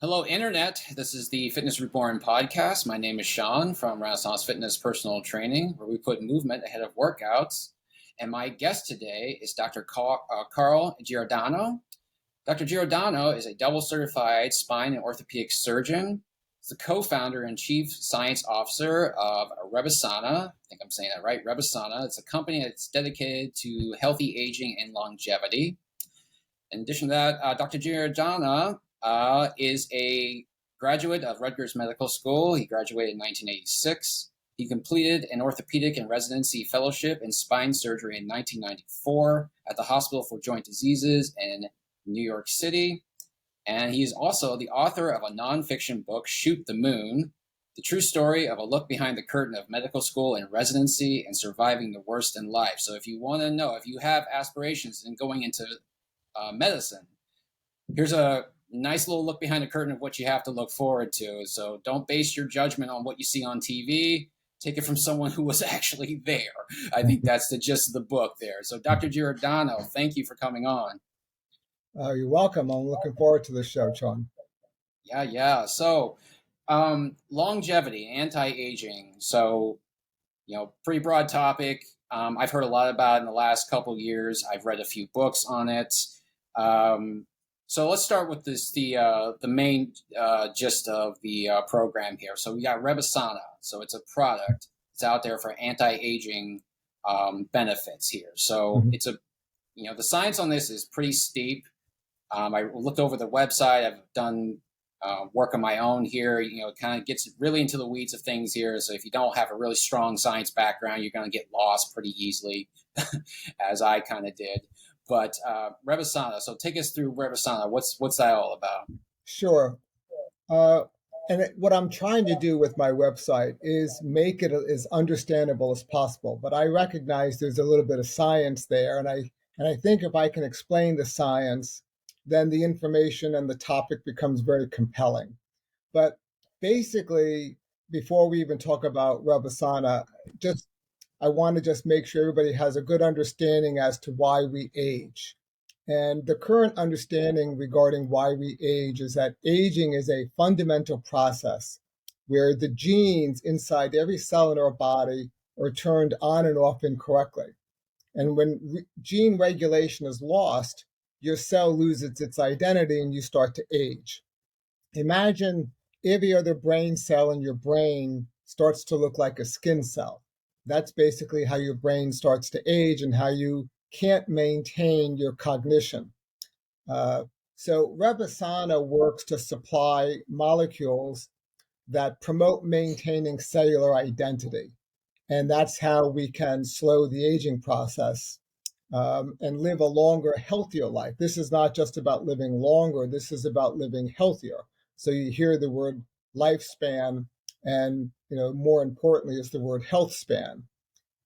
Hello, Internet. This is the Fitness Reborn podcast. My name is Sean from Renaissance Fitness Personal Training, where we put movement ahead of workouts. And my guest today is Dr. Carl Giordano. Dr. Giordano is a double certified spine and orthopedic surgeon. He's the co-founder and chief science officer of Rebesana. I think I'm saying that right, Rebesana. It's a company that's dedicated to healthy aging and longevity. In addition to that, Dr. Giordano is a graduate of Rutgers Medical School. He graduated in 1986. He completed an orthopedic and residency fellowship in spine surgery in 1994 at the Hospital for Joint Diseases in New York City. And he's also the author of a nonfiction book, Shoot the Moon, the true story of a look behind the curtain of medical school and residency and surviving the worst in life. So if you want to know, if you have aspirations in going into medicine, here's a nice little look behind the curtain of what you have to look forward to. So don't base your judgment on what you see on TV. Take it from someone who was actually there. I think that's the gist of the book there. So Dr. Giordano, thank you for coming on. You're welcome. I'm looking forward to the show, Sean. Yeah. So longevity, anti-aging. So, pretty broad topic. I've heard a lot about it in the last couple of years. I've read a few books on it. So let's start with the main gist of the program here. So we got Rebesana. So it's a product. It's out there for anti-aging benefits here. So it's the science on this is pretty steep. I looked over the website. I've done work on my own here. It kind of gets really into the weeds of things here. So if you don't have a really strong science background, you're going to get lost pretty easily, as I kind of did. But Rebesana, so take us through Rebesana. What's that all about? Sure. And what I'm trying to do with my website is make it as understandable as possible. But I recognize there's a little bit of science there, and I think if I can explain the science, then the information and the topic becomes very compelling. But basically, before we even talk about Rebesana, I want to just make sure everybody has a good understanding as to why we age. And the current understanding regarding why we age is that aging is a fundamental process where the genes inside every cell in our body are turned on and off incorrectly. And when gene regulation is lost, your cell loses its identity and you start to age. Imagine every other brain cell in your brain starts to look like a skin cell. That's basically how your brain starts to age and how you can't maintain your cognition. So Rebesana works to supply molecules that promote maintaining cellular identity. And that's how we can slow the aging process and live a longer, healthier life. This is not just about living longer. This is about living healthier. So you hear the word lifespan, and more importantly is the word health span.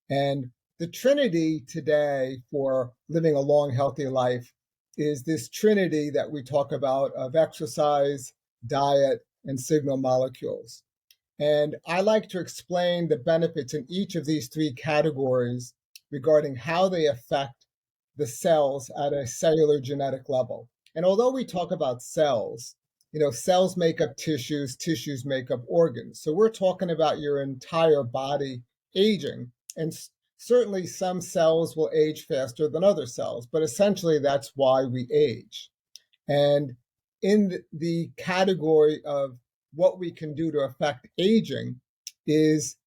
And the trinity today for living a long, healthy life is this trinity that we talk about of exercise, diet, and signal molecules. And I like to explain the benefits in each of these three categories regarding how they affect the cells at a cellular genetic level. And although we talk about cells, cells make up tissues, tissues make up organs. So we're talking about your entire body aging. And certainly some cells will age faster than other cells, but essentially that's why we age. And in the category of what we can do to affect aging is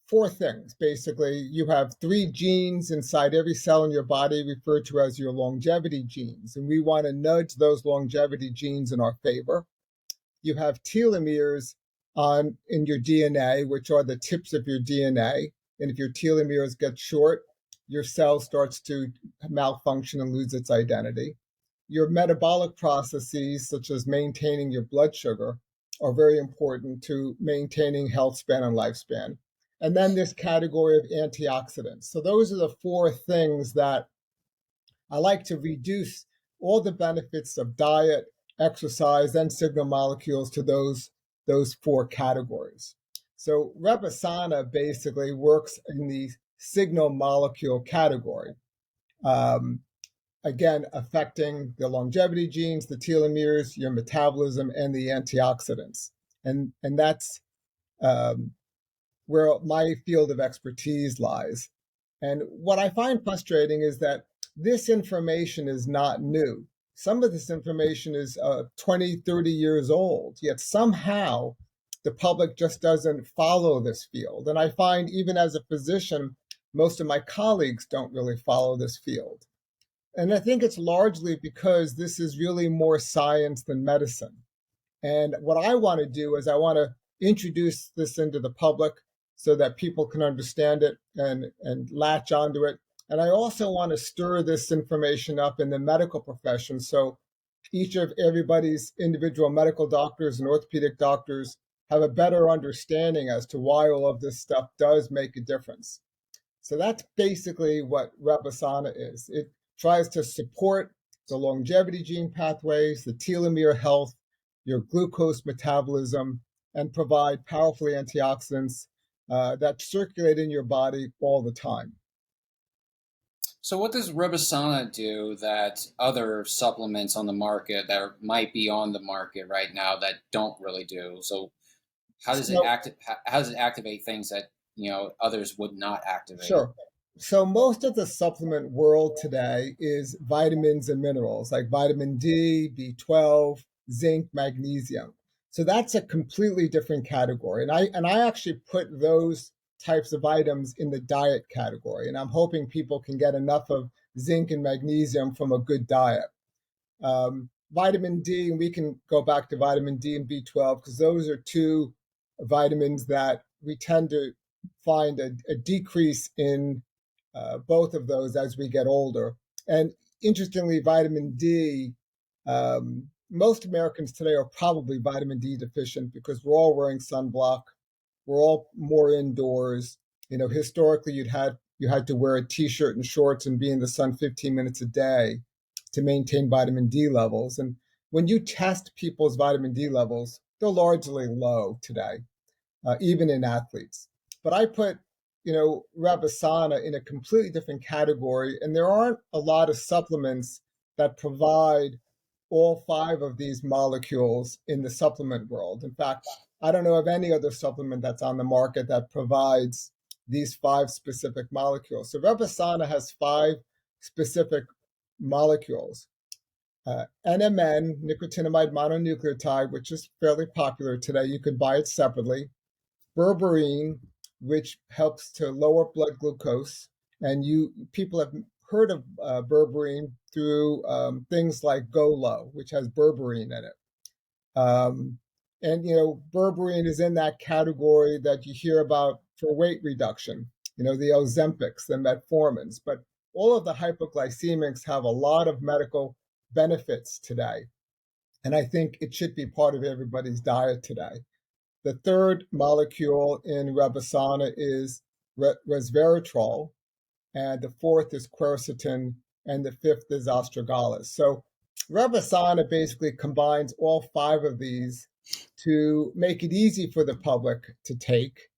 four things. Basically, you have three genes inside every cell in your body referred to as your longevity genes, and we want to nudge those longevity genes in our favor. You have telomeres in your DNA, which are the tips of your DNA, and if your telomeres get short, your cell starts to malfunction and lose its identity. Your metabolic processes, such as maintaining your blood sugar, are very important to maintaining health span and lifespan. And then this category of antioxidants. So those are the four things that I like to reduce all the benefits of diet, exercise, and signal molecules to those four categories. So Rebesana basically works in the signal molecule category. again, affecting the longevity genes, the telomeres, your metabolism, and the antioxidants. And that's um, where my field of expertise lies. And what I find frustrating is that this information is not new. Some of this information is 20, 30 years old, yet somehow the public just doesn't follow this field. And I find even as a physician, most of my colleagues don't really follow this field. And I think it's largely because this is really more science than medicine. And what I want to do is I want to introduce this into the public so that people can understand it and latch onto it. And I also want to stir this information up in the medical profession so each of everybody's individual medical doctors and orthopedic doctors have a better understanding as to why all of this stuff does make a difference. So that's basically what Rebesana is. It tries to support the longevity gene pathways, the telomere health, your glucose metabolism, and provide powerful antioxidants that circulate in your body all the time. So what does Rebesana do that other supplements on the market that might be on the market right now that don't really do? So how does So, how does it activate things that others would not activate? sure. So most of the supplement world today is vitamins and minerals like vitamin D, B12, zinc, magnesium. So that's a completely different category. And I actually put those types of items in the diet category. And I'm hoping people can get enough of zinc and magnesium from a good diet. Vitamin D, and we can go back to vitamin D and B12 because those are two vitamins that we tend to find a decrease in both of those as we get older. And interestingly, vitamin D, most Americans today are probably vitamin D deficient because we're all wearing sunblock. We're all more indoors. Historically, you had to wear a t-shirt and shorts and be in the sun 15 minutes a day to maintain vitamin D levels. And when you test people's vitamin D levels, they're largely low today, even in athletes. But I put, Rebesana in a completely different category, and there aren't a lot of supplements that provide all five of these molecules in the supplement world. In fact, I don't know of any other supplement that's on the market that provides these five specific molecules. So Rebesana has five specific molecules. NMN, nicotinamide mononucleotide, which is fairly popular today. You could buy it separately. Berberine, which helps to lower blood glucose. And people have heard of berberine through things like Go Low, which has berberine in it. And berberine is in that category that you hear about for weight reduction, the Ozempics, the metformins. But all of the hypoglycemics have a lot of medical benefits today. And I think it should be part of everybody's diet today. The third molecule in Rebesana is resveratrol, and the fourth is quercetin, and the fifth is astragalus. So Rebesana basically combines all five of these to make it easy for the public to take,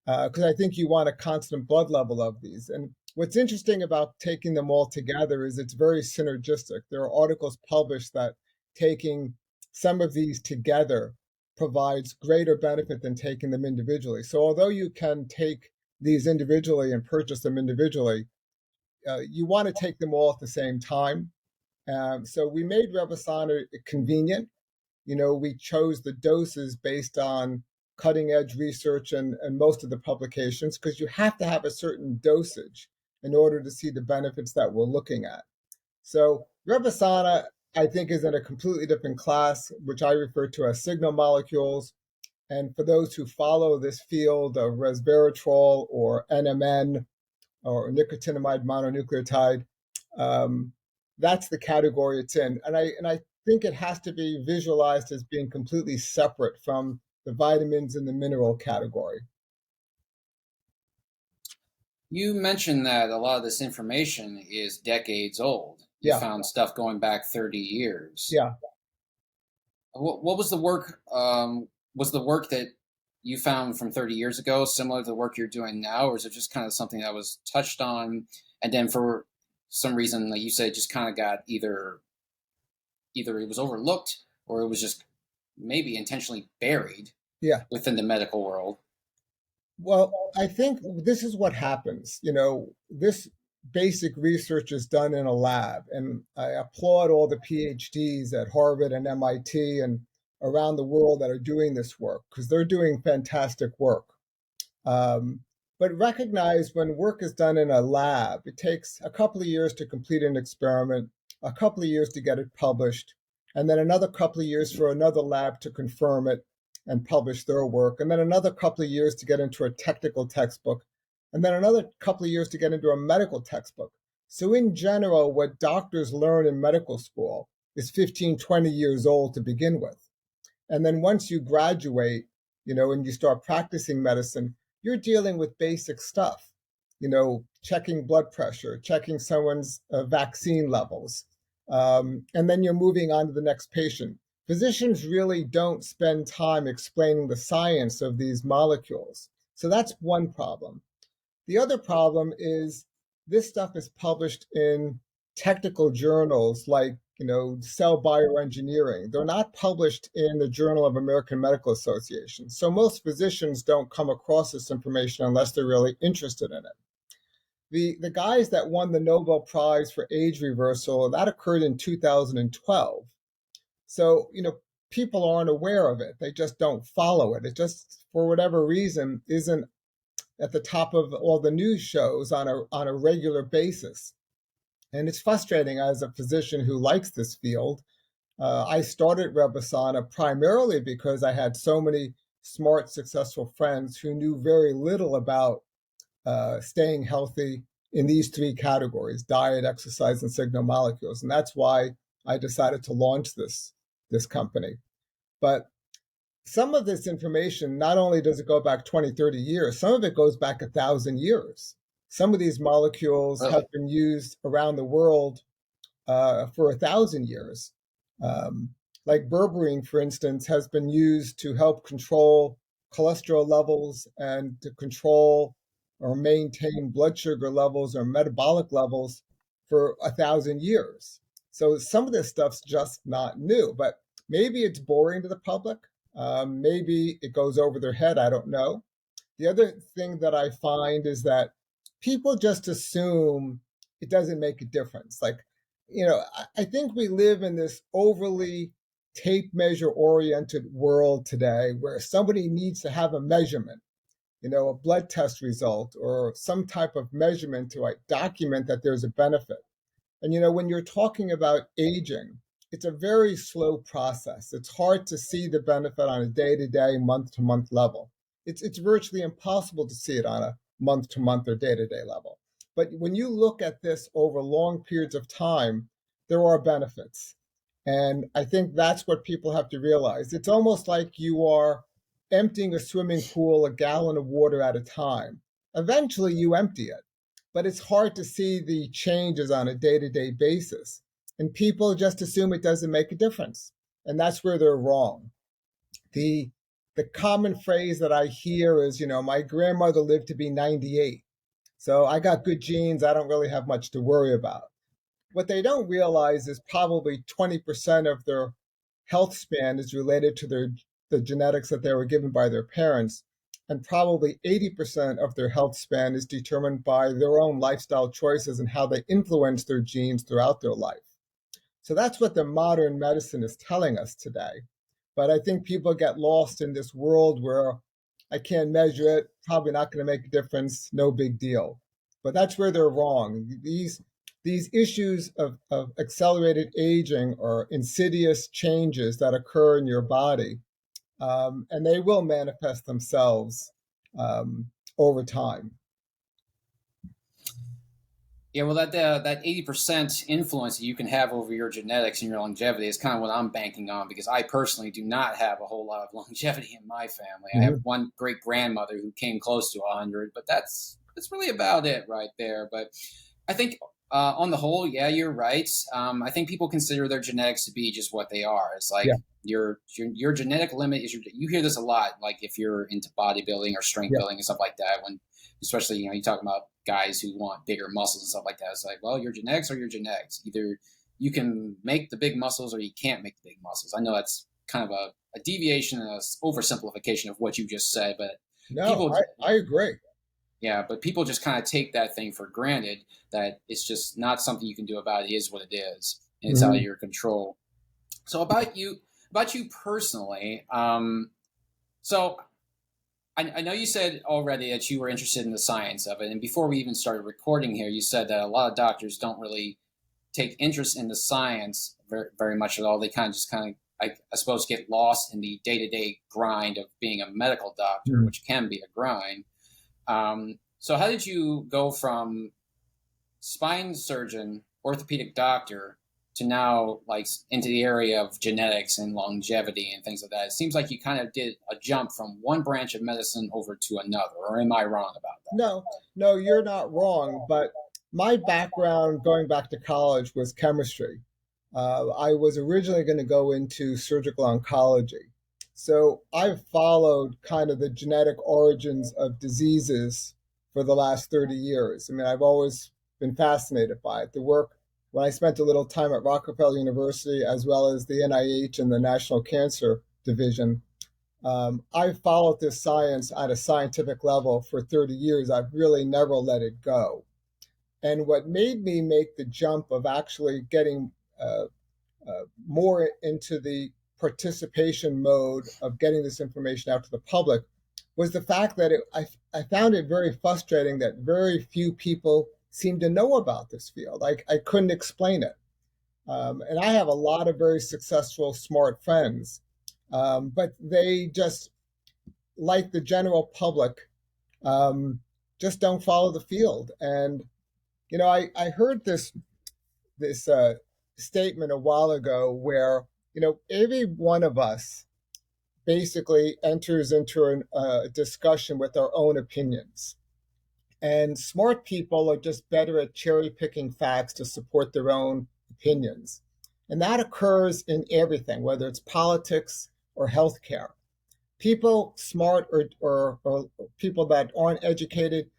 because I think you want a constant blood level of these. And what's interesting about taking them all together is it's very synergistic. There are articles published that taking some of these together provides greater benefit than taking them individually. So although you can take these individually and purchase them individually, you want to take them all at the same time. So we made Rebesana convenient. We chose the doses based on cutting edge research and most of the publications because you have to have a certain dosage in order to see the benefits that we're looking at. So Rebesana, I think, is in a completely different class, which I refer to as signal molecules. And for those who follow this field of resveratrol or NMN or nicotinamide mononucleotide, that's the category it's in. And I think it has to be visualized as being completely separate from the vitamins and the mineral category. You mentioned that a lot of this information is decades old. You Yeah, found stuff going back 30 years. yeah. What was the work? Was the work that you found from 30 years ago similar to the work you're doing now, or is it just kind of something that was touched on? And then for some reason, like you said, just kind of got either it was overlooked or it was just maybe intentionally buried Yeah. within the medical world. Well, I think this is what happens. This basic research is done in a lab, and I applaud all the PhDs at Harvard and MIT and around the world that are doing this work because they're doing fantastic work. Um, but recognize when work is done in a lab, it takes a couple of years to complete an experiment, a couple of years to get it published, and then another couple of years for another lab to confirm it and publish their work, and then another couple of years to get into a technical textbook, and then another couple of years to get into a medical textbook. So in general, what doctors learn in medical school is 15, 20 years old to begin with. And then once you graduate, and you start practicing medicine, you're dealing with basic stuff, checking blood pressure, checking someone's vaccine levels. And then you're moving on to the next patient. Physicians really don't spend time explaining the science of these molecules. So that's one problem. The other problem is this stuff is published in technical journals like, cell bioengineering. They're not published in the Journal of American Medical Association. So most physicians don't come across this information unless they're really interested in it. The guys that won the Nobel Prize for age reversal, that occurred in 2012. So, people aren't aware of it. They just don't follow it. It just, for whatever reason, isn't at the top of all the news shows on a regular basis. And it's frustrating as a physician who likes this field. I started Rebesana primarily because I had so many smart, successful friends who knew very little about staying healthy in these three categories: diet, exercise, and signal molecules. And that's why I decided to launch this company. But some of this information, not only does it go back 20, 30 years, some of it goes back 1,000 years. Some of these molecules have been used around the world for 1,000 years. Like berberine, for instance, has been used to help control cholesterol levels and to control or maintain blood sugar levels or metabolic levels for 1,000 years. So some of this stuff's just not new, but maybe it's boring to the public. Maybe it goes over their head. I don't know. The other thing that I find is that people just assume it doesn't make a difference. Like, I think we live in this overly tape measure oriented world today where somebody needs to have a measurement, a blood test result or some type of measurement to document that there's a benefit. And, when you're talking about aging, it's a very slow process. It's hard to see the benefit on a day-to-day, month-to-month level. It's virtually impossible to see it on a month-to-month or day-to-day level. But when you look at this over long periods of time, there are benefits. And I think that's what people have to realize. It's almost like you are emptying a swimming pool, a gallon of water at a time. Eventually you empty it, but it's hard to see the changes on a day-to-day basis. And people just assume it doesn't make a difference. And that's where they're wrong. The common phrase that I hear is, my grandmother lived to be 98. So I got good genes. I don't really have much to worry about. What they don't realize is probably 20% of their health span is related to the genetics that they were given by their parents. And probably 80% of their health span is determined by their own lifestyle choices and how they influence their genes throughout their life. So that's what the modern medicine is telling us today. But I think people get lost in this world where I can't measure it, probably not going to make a difference, no big deal. But that's where they're wrong. These issues of accelerated aging are insidious changes that occur in your body, and they will manifest themselves over time. Yeah, well, that 80% influence that you can have over your genetics and your longevity is kind of what I'm banking on, because I personally do not have a whole lot of longevity in my family. Mm-hmm. I have one great grandmother who came close to 100, but that's really about it right there. But I think On the whole, yeah, you're right. I think people consider their genetics to be just what they are. It's Yeah, like your genetic limit is you hear this a lot, like if you're into bodybuilding or strength yeah, building and stuff like that. When especially you talk about guys who want bigger muscles and stuff like that. It's like, well, your genetics are your genetics. Either you can make the big muscles or you can't make the big muscles. I know that's kind of a deviation and a oversimplification of what you just said, but no, people I agree. yeah, but people just kind of take that thing for granted that it's just not something you can do about it. It is what it is, and it's out of Hmm. your control. So about you personally. So I know you said already that you were interested in the science of it, and before we even started recording here, you said that a lot of doctors don't really take interest in the science very much at all. They I suppose, get lost in the day to day grind of being a medical doctor, Hmm. which can be a grind. So how did you go from spine surgeon, orthopedic doctor, to now like into the area of genetics and longevity and things like that? It seems like you kind of did a jump from one branch of medicine over to another, or am I wrong about that? No, no, you're not wrong. But my background going back to college was chemistry. I was originally going to go into surgical oncology. So I've followed kind of the genetic origins of diseases for the last 30 years. I mean, I've always been fascinated by it. The work, when I spent a little time at Rockefeller University, as well as the NIH and the National Cancer Division, I've followed this science at a scientific level for 30 years. I've really never let it go. And what made me make the jump of actually getting more into the participation mode of getting this information out to the public was the fact that I found it very frustrating that very few people seem to know about this field. I couldn't explain it. And I have a lot of very successful, smart friends, but they just, like the general public, um, just don't follow the field. And I heard this statement a while ago where every one of us basically enters into a discussion with our own opinions. And smart people are just better at cherry picking facts to support their own opinions. And that occurs in everything, whether it's politics or healthcare. People smart or people that aren't educated,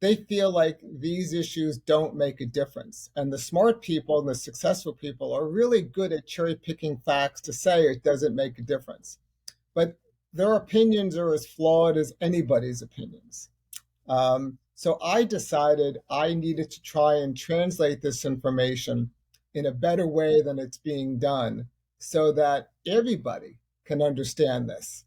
they feel like these issues don't make a difference. And the smart people and the successful people are really good at cherry picking facts to say it doesn't make a difference. But their opinions are as flawed as anybody's opinions. So I decided I needed to try and translate this information in a better way than it's being done so that everybody can understand this.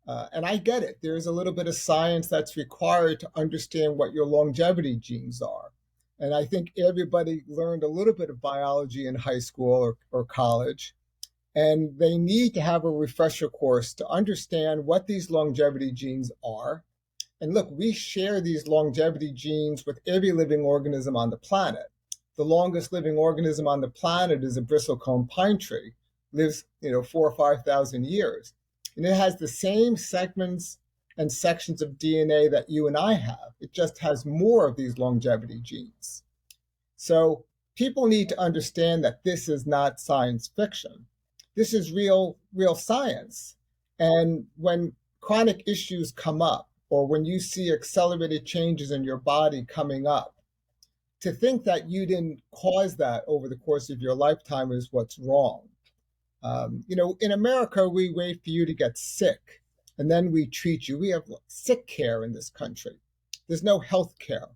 And I get it. There's a little bit of science that's required to understand what your longevity genes are. And I think everybody learned a little bit of biology in high school or college. And they need to have a refresher course to understand what these longevity genes are. And look, we share these longevity genes with every living organism on the planet. The longest living organism on the planet is a bristlecone pine tree, lives 4,000 or 5,000 years, and it has the same segments and sections of DNA that you and I have. It just has more of these longevity genes. So people need to understand that this is not science fiction. This is real science. And when chronic issues come up, or when you see accelerated changes in your body coming up, to think that you didn't cause that over the course of your lifetime is what's wrong. In America, we wait for you to get sick and then we treat you. We have sick care in this country. There's no health care.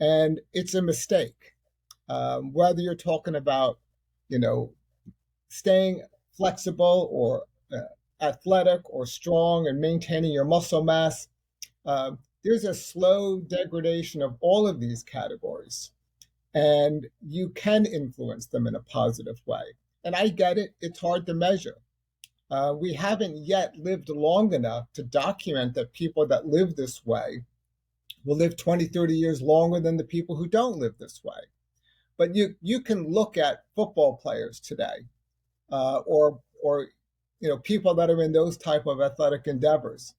And it's a mistake. Whether you're talking about, you know, staying flexible or athletic or strong and maintaining your muscle mass, there's a slow degradation of all of these categories. And you can influence them in a positive way. And I get it, it's hard to measure. We haven't yet lived long enough to document that people that live this way will live 20, 30 years longer than the people who don't live this way. But you can look at football players today, or people that are in those type of athletic endeavors.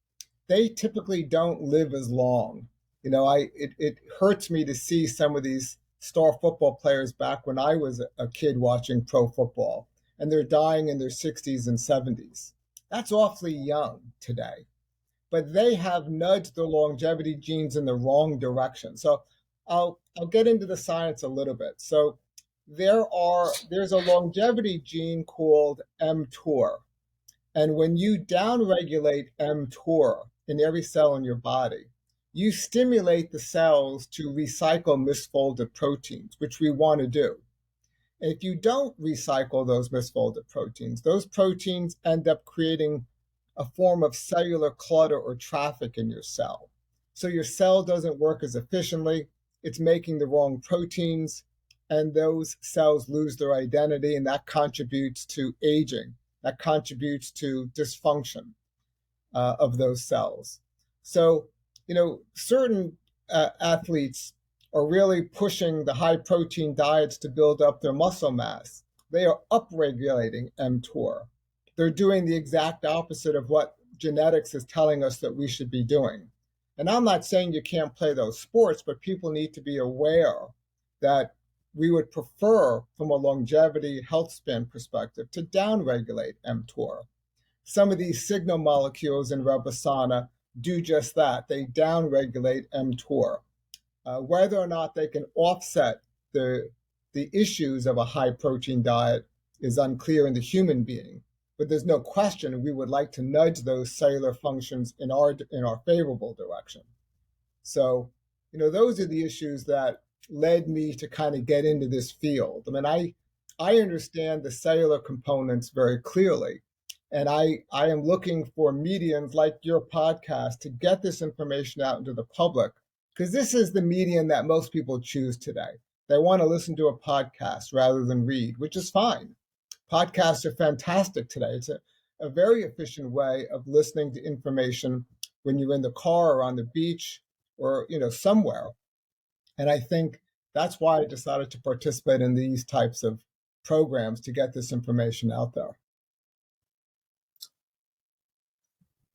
They typically don't live as long. It hurts me to see some of these star football players back when I was a kid watching pro football, and they're dying in their 60s and 70s. That's awfully young today, but they have nudged the longevity genes in the wrong direction. So I'll get into the science a little bit. So there's a longevity gene called mTOR. And when you downregulate mTOR in every cell in your body, you stimulate the cells to recycle misfolded proteins, which we want to do. And if you don't recycle those misfolded proteins, those proteins end up creating a form of cellular clutter or traffic in your cell. So your cell doesn't work as efficiently, it's making the wrong proteins, and those cells lose their identity, and that contributes to aging. That contributes to dysfunction of those cells. So, certain athletes are really pushing the high protein diets to build up their muscle mass. They are upregulating mTOR. They're doing the exact opposite of what genetics is telling us that we should be doing. And I'm not saying you can't play those sports, but people need to be aware that we would prefer, from a longevity health span perspective, to downregulate mTOR. Some of these signal molecules in Rebesana do just that. They downregulate mTOR. Whether or not they can offset the issues of a high protein diet is unclear in the human being. But there's no question we would like to nudge those cellular functions in our favorable direction. So, those are the issues that led me to kind of get into this field. I mean, I understand the cellular components very clearly, and I am looking for mediums like your podcast to get this information out into the public, because this is the medium that most people choose today. They want to listen to a podcast rather than read, which is fine. Podcasts are fantastic today. It's a very efficient way of listening to information when you're in the car or on the beach or somewhere. And I think that's why I decided to participate in these types of programs to get this information out there.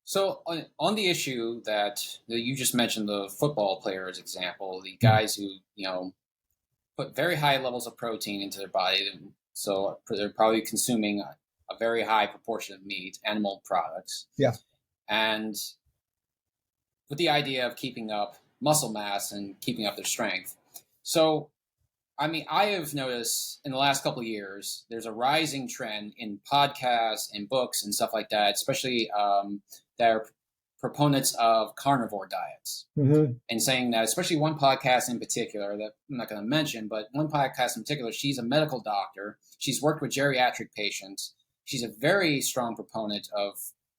So on the issue that you just mentioned, the football players example, the guys who, put very high levels of protein into their body, so they're probably consuming a very high proportion of meat, animal products. Yeah. And with the idea of keeping up muscle mass and keeping up their strength. So, I mean, I have noticed in the last couple of years, there's a rising trend in podcasts and books and stuff like that, especially that are proponents of carnivore diets, and saying that, especially one podcast in particular that I'm not going to mention, but one podcast in particular, she's a medical doctor. She's worked with geriatric patients. She's a very strong proponent of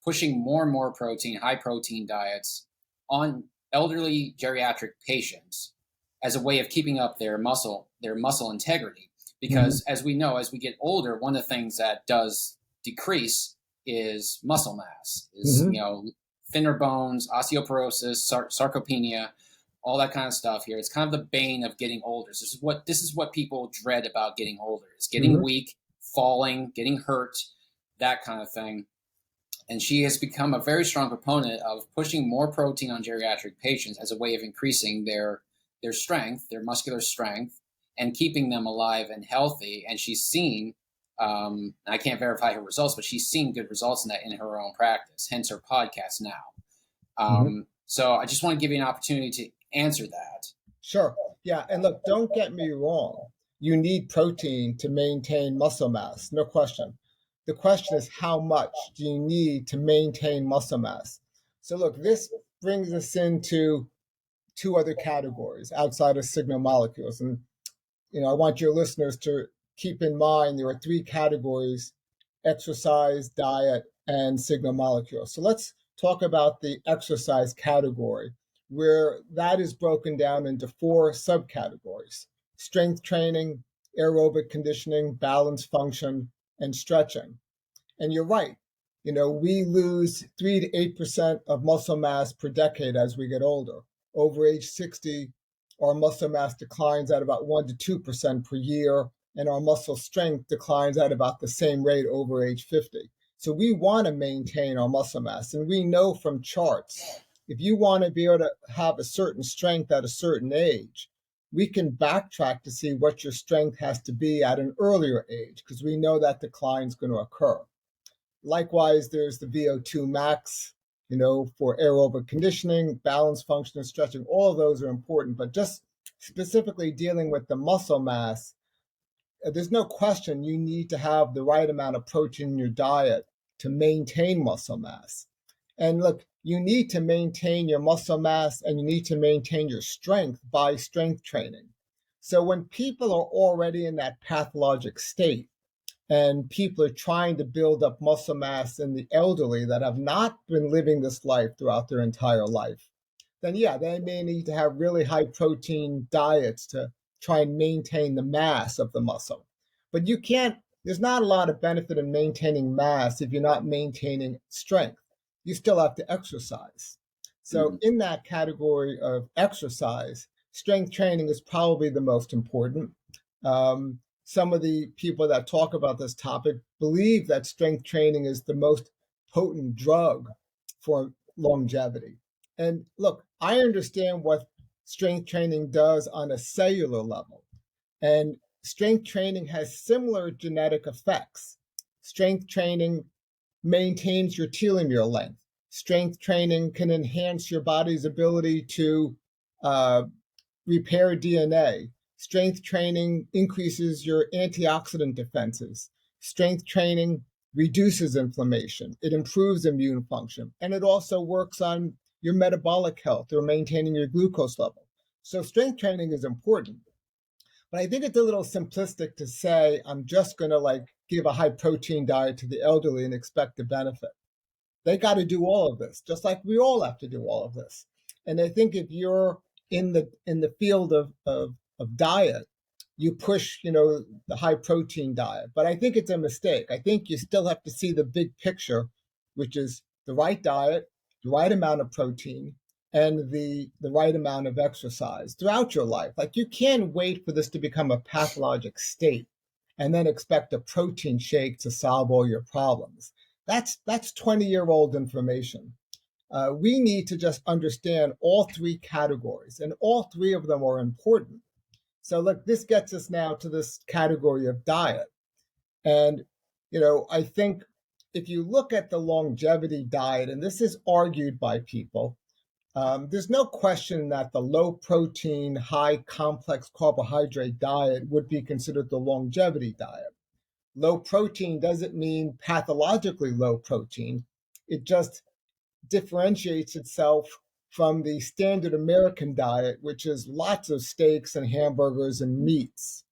pushing more and more protein, high protein diets on elderly geriatric patients as a way of keeping up their muscle integrity. Because as we know, as we get older, one of the things that does decrease is muscle mass, is, thinner bones, osteoporosis, sarcopenia, all that kind of stuff here. It's kind of the bane of getting older. This is what people dread about getting older. It's getting weak, falling, getting hurt, that kind of thing. And she has become a very strong proponent of pushing more protein on geriatric patients as a way of increasing their strength, their muscular strength, and keeping them alive and healthy. And she's seen, I can't verify her results, but she's seen good results in that in her own practice, hence her podcast now. So I just want to give you an opportunity to answer that. Sure. Yeah. And look, don't get me wrong. You need protein to maintain muscle mass, no question. The question is, how much do you need to maintain muscle mass? So look, this brings us into two other categories outside of signal molecules. And, I want your listeners to keep in mind there are three categories: exercise, diet, and signal molecules. So let's talk about the exercise category, where that is broken down into four subcategories: strength training, aerobic conditioning, balance function, and stretching. And you're right. We lose 3 to 8% of muscle mass per decade as we get older. Over age 60, our muscle mass declines at about 1 to 2% per year, and our muscle strength declines at about the same rate over age 50. So we want to maintain our muscle mass. And we know from charts, if you want to be able to have a certain strength at a certain age, we can backtrack to see what your strength has to be at an earlier age, because we know that decline is going to occur. Likewise, there's the VO2 max, for aerobic conditioning, balance function, and stretching. All of those are important, but just specifically dealing with the muscle mass, there's no question you need to have the right amount of protein in your diet to maintain muscle mass. And look, you need to maintain your muscle mass and you need to maintain your strength by strength training. So when people are already in that pathologic state, and people are trying to build up muscle mass in the elderly that have not been living this life throughout their entire life, then yeah, they may need to have really high protein diets to try and maintain the mass of the muscle. But there's not a lot of benefit in maintaining mass if you're not maintaining strength. You still have to exercise. So in that category of exercise, strength training is probably the most important. Some of the people that talk about this topic believe that strength training is the most potent drug for longevity. And look, I understand what strength training does on a cellular level. And strength training has similar genetic effects. Strength training maintains your telomere length. Strength training can enhance your body's ability to repair DNA. Strength training increases your antioxidant defenses. Strength training reduces inflammation. It improves immune function. And it also works on your metabolic health or maintaining your glucose level. So strength training is important. But I think it's a little simplistic to say, I'm just going to give a high protein diet to the elderly and expect a benefit. They got to do all of this, just like we all have to do all of this. And I think if you're in the field of diet, you push, the high protein diet. But I think it's a mistake. I think you still have to see the big picture, which is the right diet, the right amount of protein, and the right amount of exercise throughout your life. You can't wait for this to become a pathologic state and then expect a protein shake to solve all your problems. That's 20-year-old information. We need to just understand all three categories, and all three of them are important. So look, this gets us now to this category of diet. And, I think if you look at the longevity diet, and this is argued by people, there's no question that the low protein, high complex carbohydrate diet would be considered the longevity diet. Low protein doesn't mean pathologically low protein. It just differentiates itself from the standard American diet, which is lots of steaks and hamburgers and meats.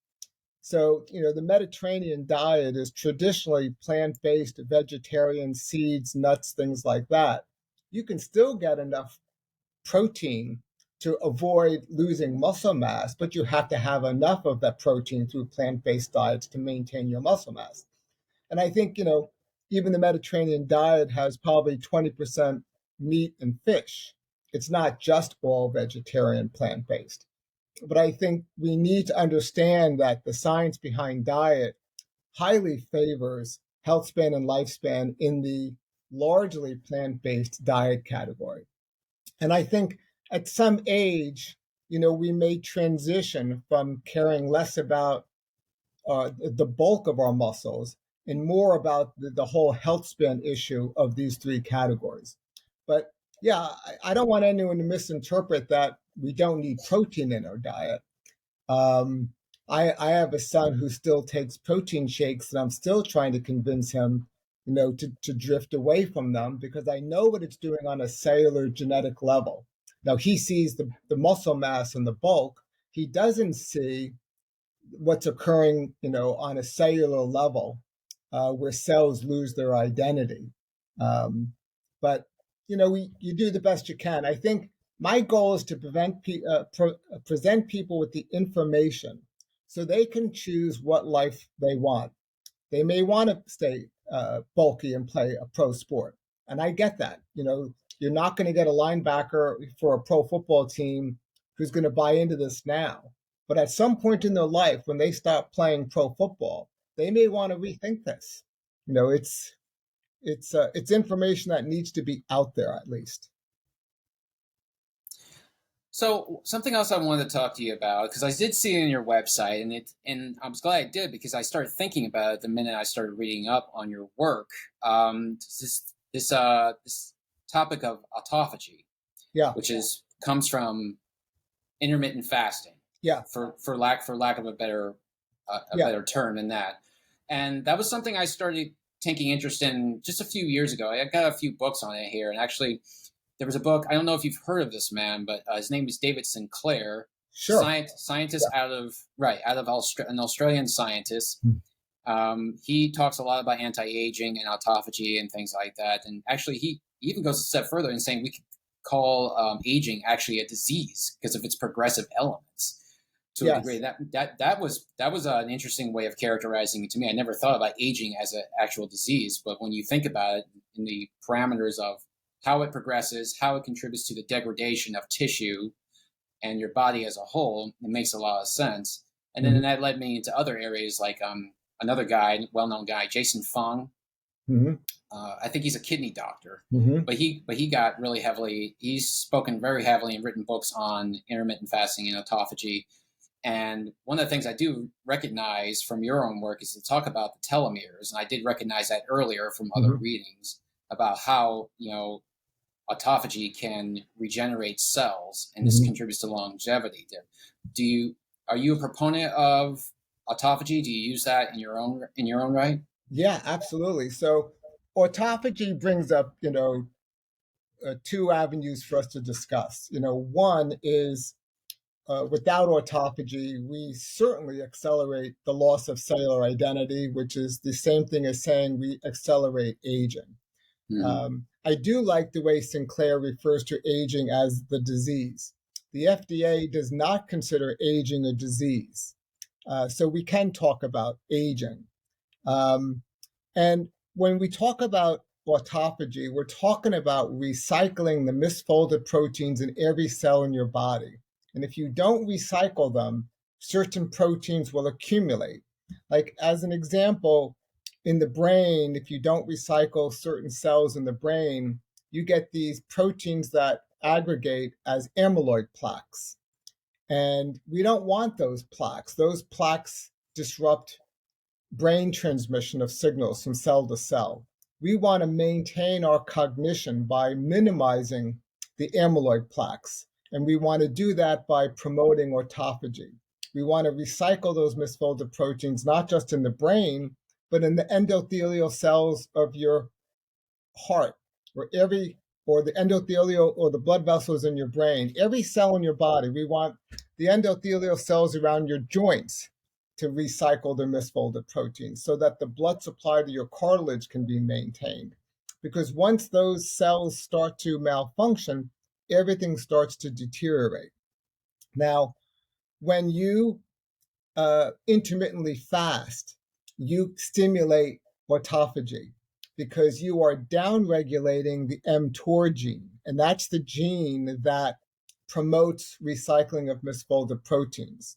So, the Mediterranean diet is traditionally plant-based, vegetarian, seeds, nuts, things like that. You can still get enough protein to avoid losing muscle mass, but you have to have enough of that protein through plant-based diets to maintain your muscle mass. And I think, even the Mediterranean diet has probably 20% meat and fish. It's not just all vegetarian, plant-based. But I think we need to understand that the science behind diet highly favors health span and lifespan in the largely plant-based diet category. And I think at some age, we may transition from caring less about the bulk of our muscles and more about the whole health span issue of these three categories. But yeah, I don't want anyone to misinterpret that we don't need protein in our diet. I have a son who still takes protein shakes, and I'm still trying to convince him, to drift away from them, because I know what it's doing on a cellular genetic level. Now, he sees the muscle mass and the bulk. He doesn't see what's occurring, on a cellular level, where cells lose their identity. But you do the best you can. I think my goal is to present people with the information so they can choose what life they want. They may want to stay bulky and play a pro sport, and I get that. You're not going to get a linebacker for a pro football team who's going to buy into this now. But at some point in their life, when they stop playing pro football, they may want to rethink this. It's information that needs to be out there, at least. So something else I wanted to talk to you about, because I did see it in your website, and I was glad I did because I started thinking about it the minute I started reading up on your work. This topic of autophagy, Yeah, which is comes from intermittent fasting, yeah, for lack of a better yeah, term than that. And that was something I started taking interest in just a few years ago. I got a few books on it here, and actually there was a book. I don't know if you've heard of this man, but his name is David Sinclair, sure. scientist Yeah. out of an Australian scientist. Mm. He talks a lot about anti-aging and autophagy and things like that. And actually, he even goes a step further in saying we could call aging actually a disease because of its progressive elements to a degree. Yes. That was an interesting way of characterizing it to me. I never thought about aging as an actual disease, but when you think about it in the parameters of how it progresses, how it contributes to the degradation of tissue and your body as a whole, it makes a lot of sense. And then Hmm. that led me into other areas like another guy, well-known guy, Jason Fung. Hmm. I think he's a kidney doctor, Hmm. but he got really heavily. He's spoken very heavily and written books on intermittent fasting and autophagy. And one of the things I do recognize from your own work is to talk about the telomeres, and I did recognize that earlier from other Hmm. readings about how autophagy can regenerate cells, and this Hmm. contributes to longevity. Do you Are you a proponent of autophagy? Do you use that in your own right? Yeah, absolutely. So autophagy brings up, two avenues for us to discuss. One is without autophagy, we certainly accelerate the loss of cellular identity, which is the same thing as saying we accelerate aging. Mm-hmm. I do like the way Sinclair refers to aging as the disease. The FDA does not consider aging a disease. So we can talk about aging. Um, and when we talk about autophagy, we're talking about recycling the misfolded proteins in every cell in your body. And if you don't recycle them, certain proteins will accumulate. Like, as an example, in the brain, if you don't recycle certain cells in the brain, you get these proteins that aggregate as amyloid plaques. And we don't want those plaques. Those plaques disrupt brain transmission of signals from cell to cell. We want to maintain our cognition by minimizing the amyloid plaques. And we want to do that by promoting autophagy. We want to recycle those misfolded proteins, not just in the brain, but in the endothelial cells of your heart, or the endothelial or the blood vessels in your brain, every cell in your body. We want the endothelial cells around your joints to recycle their misfolded proteins so that the blood supply to your cartilage can be maintained. Because once those cells start to malfunction, everything starts to deteriorate. Now, when you intermittently fast, you stimulate autophagy because you are downregulating the mTOR gene. And that's the gene that promotes recycling of misfolded proteins.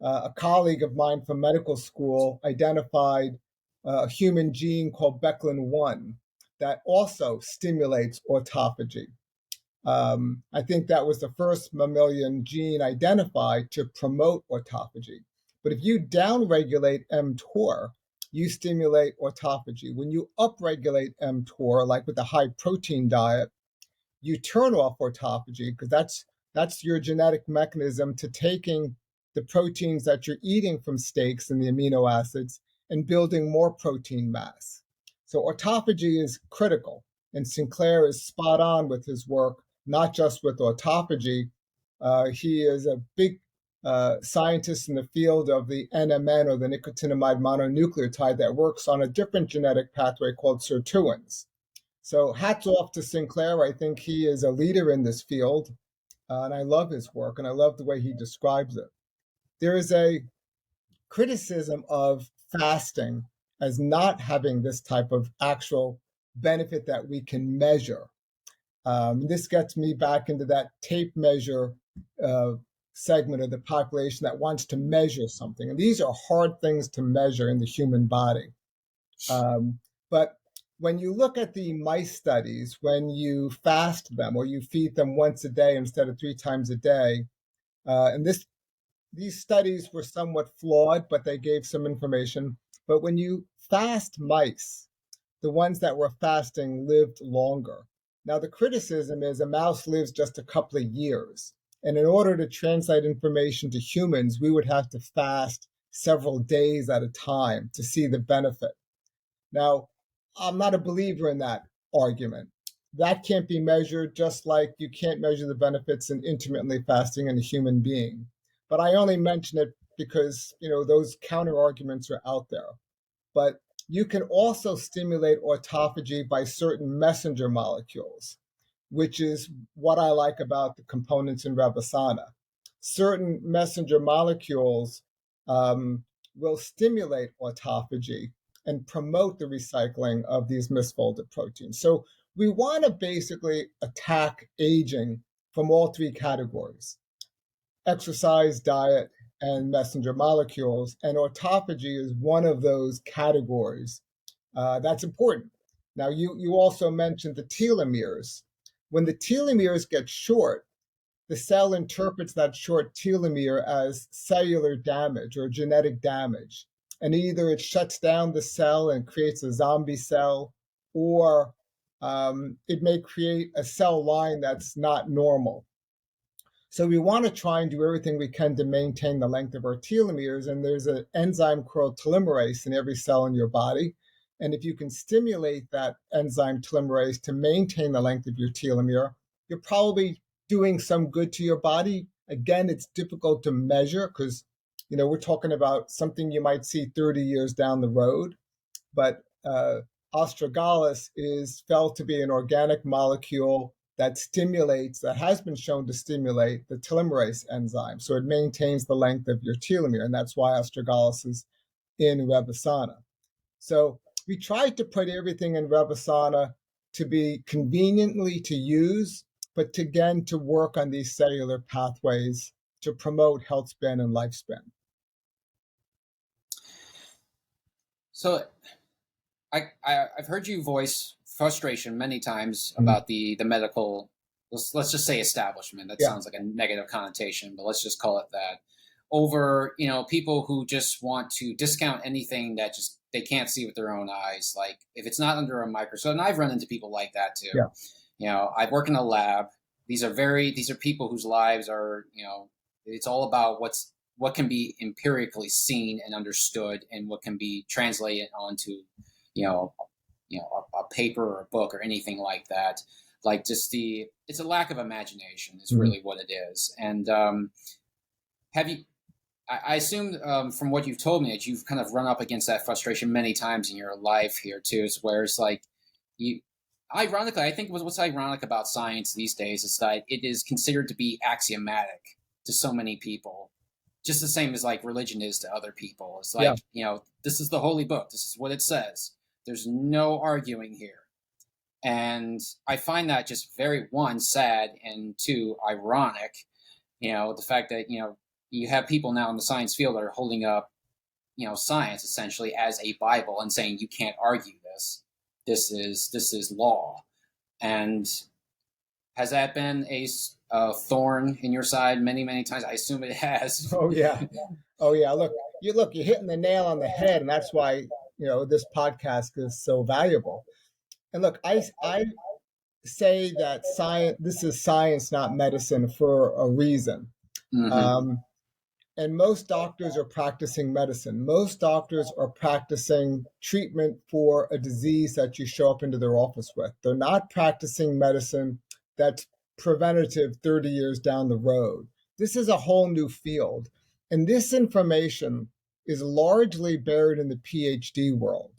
A colleague of mine from medical school identified a human gene called Beclin-1 that also stimulates autophagy. I think that was the first mammalian gene identified to promote autophagy. But if you downregulate mTOR, you stimulate autophagy. When you upregulate mTOR, like with a high protein diet, you turn off autophagy because that's your genetic mechanism to taking the proteins that you're eating from steaks and the amino acids and building more protein mass. So autophagy is critical, and Sinclair is spot on with his work, not just with autophagy. He is a big scientist in the field of the NMN, or the nicotinamide mononucleotide, that works on a different genetic pathway called sirtuins. So hats off to Sinclair. I think he is a leader in this field, and I love his work, and I love the way he describes it. There is a criticism of fasting as not having this type of actual benefit that we can measure. This gets me back into that tape measure uh, segment of the population that wants to measure something. And these are hard things to measure in the human body. But when you look at the mice studies, when you fast them or you feed them once a day instead of 3 times a day, and these studies were somewhat flawed, but they gave some information. But when you fast mice, the ones that were fasting lived longer. Now, the criticism is a mouse lives just a couple of years. And in order to translate information to humans, we would have to fast several days at a time to see the benefit. Now, I'm not a believer in that argument. That can't be measured, just like you can't measure the benefits in intermittently fasting in a human being. But I only mention it because, those counter arguments are out there. But you can also stimulate autophagy by certain messenger molecules, which is what I like about the components in Rebesana. Certain messenger molecules will stimulate autophagy and promote the recycling of these misfolded proteins. So we want to basically attack aging from all three categories: exercise, diet, and messenger molecules. And autophagy is one of those categories that's important. Now, you also mentioned the telomeres. When the telomeres get short, the cell interprets that short telomere as cellular damage or genetic damage. And either it shuts down the cell and creates a zombie cell, or it may create a cell line that's not normal. So we want to try and do everything we can to maintain the length of our telomeres. And there's an enzyme called telomerase in every cell in your body. And if you can stimulate that enzyme telomerase to maintain the length of your telomere, you're probably doing some good to your body. Again, it's difficult to measure because, we're talking about something you might see 30 years down the road. But astragalus is felt to be an organic molecule that has been shown to stimulate the telomerase enzyme. So it maintains the length of your telomere. And that's why astragalus is in Rebesana. So we tried to put everything in Rebesana to be conveniently to use, but to work on these cellular pathways to promote health span and lifespan. So I've heard you voice frustration many times about the medical, let's just say establishment. That sounds like a negative connotation, but let's just call it that. Over, people who just want to discount anything that just they can't see with their own eyes. Like if it's not under a microscope, and I've run into people like that too. Yeah. I work in a lab. These are people whose lives are, it's all about what can be empirically seen and understood and what can be translated onto, a paper or a book or anything like that. Like it's a lack of imagination is really what it is. And I assume from what you've told me that you've kind of run up against that frustration many times in your life here too, where it's like ironically, I think what's ironic about science these days is that it is considered to be axiomatic to so many people, just the same as like religion is to other people. It's like, this is the holy book. This is what it says. There's no arguing here. And I find that just very, one, sad, and two, ironic, the fact that, you have people now in the science field that are holding up, science essentially as a Bible and saying you can't argue this. This is law. And has that been a thorn in your side many, many times? I assume it has. Oh yeah. Look, you're hitting the nail on the head, and that's why this podcast is so valuable. And look, I say that science. This is science, not medicine, for a reason. And most doctors are practicing medicine. Most doctors are practicing treatment for a disease that you show up into their office with. They're not practicing medicine that's preventative 30 years down the road. This is a whole new field. And this information is largely buried in the PhD world.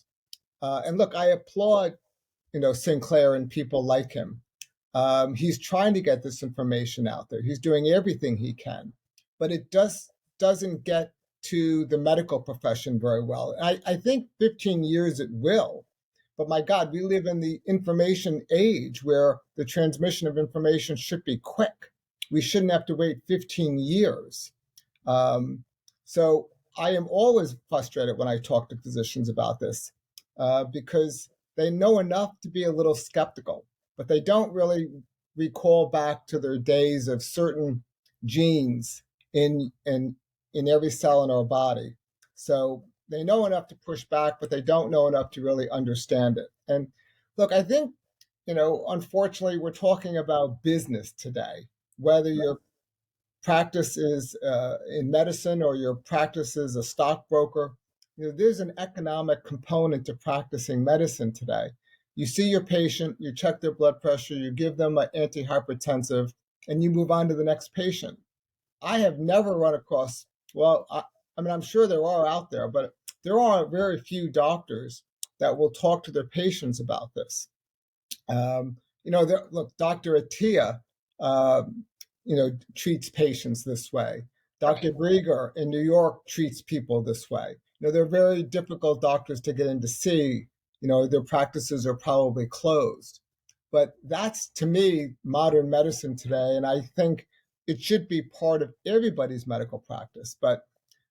And look, I applaud, Sinclair and people like him. He's trying to get this information out there. He's doing everything he can, but it doesn't get to the medical profession very well. I think 15 years it will. But my God, we live in the information age where the transmission of information should be quick. We shouldn't have to wait 15 years. So I am always frustrated when I talk to physicians about this because they know enough to be a little skeptical, but they don't really recall back to their days of certain genes in every cell in our body. So they know enough to push back, but they don't know enough to really understand it. And look, I think, unfortunately, we're talking about business today, whether your practice is in medicine or your practice is a stockbroker. There's an economic component to practicing medicine today. You see your patient, you check their blood pressure, you give them an antihypertensive, and you move on to the next patient. I have never run across, well, I mean, I'm sure there are out there, but there are very few doctors that will talk to their patients about this. Look, Dr. Attia, treats patients this way. Dr. Grieger in New York treats people this way. They're very difficult doctors to get in to see. Their practices are probably closed. But that's, to me, modern medicine today. And I think it should be part of everybody's medical practice. But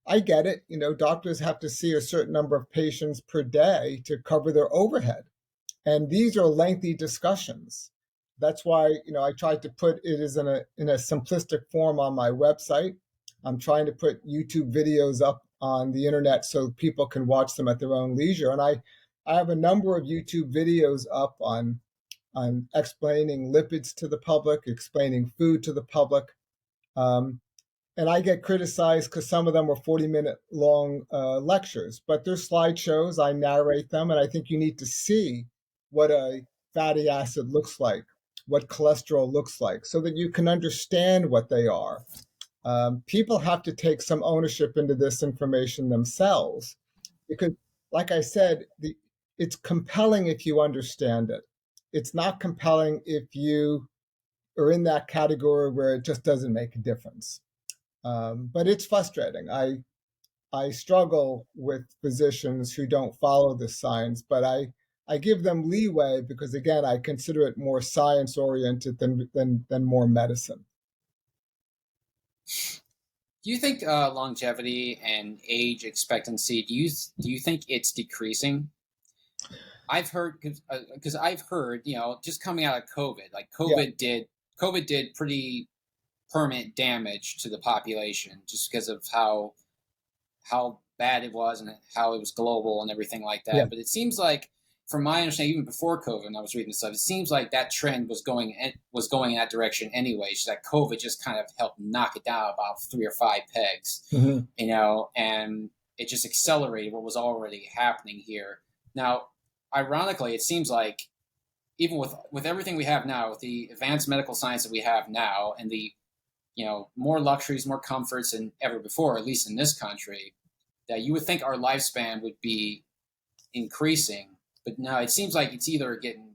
I get it. Doctors have to see a certain number of patients per day to cover their overhead. And these are lengthy discussions. That's why, I tried to put it as in a simplistic form on my website. I'm trying to put YouTube videos up on the internet so people can watch them at their own leisure. And I have a number of YouTube videos up on explaining lipids to the public, explaining food to the public. And I get criticized because some of them are 40-minute long lectures, but they're slideshows. I narrate them, and I think you need to see what a fatty acid looks like, what cholesterol looks like, so that you can understand what they are. People have to take some ownership into this information themselves, because, like I said, it's compelling if you understand it. It's not compelling if you are in that category where it just doesn't make a difference. But it's frustrating. I struggle with physicians who don't follow the science, but I give them leeway because, again, I consider it more science oriented than more medicine. Do you think longevity and age expectancy? Do you think it's decreasing? I've heard because I've heard just coming out of COVID, like COVID did pretty permanent damage to the population just because of how bad it was and how it was global and everything like that. Yeah. But it seems like, from my understanding, even before COVID, when I was reading this stuff, it seems like that trend was going in that direction anyway. So that COVID just kind of helped knock it down about 3 or 5 pegs, and it just accelerated what was already happening here. Now, ironically, it seems like even with everything we have now, with the advanced medical science that we have now, and the more luxuries, more comforts than ever before, at least in this country, that you would think our lifespan would be increasing. But no, it seems like it's either getting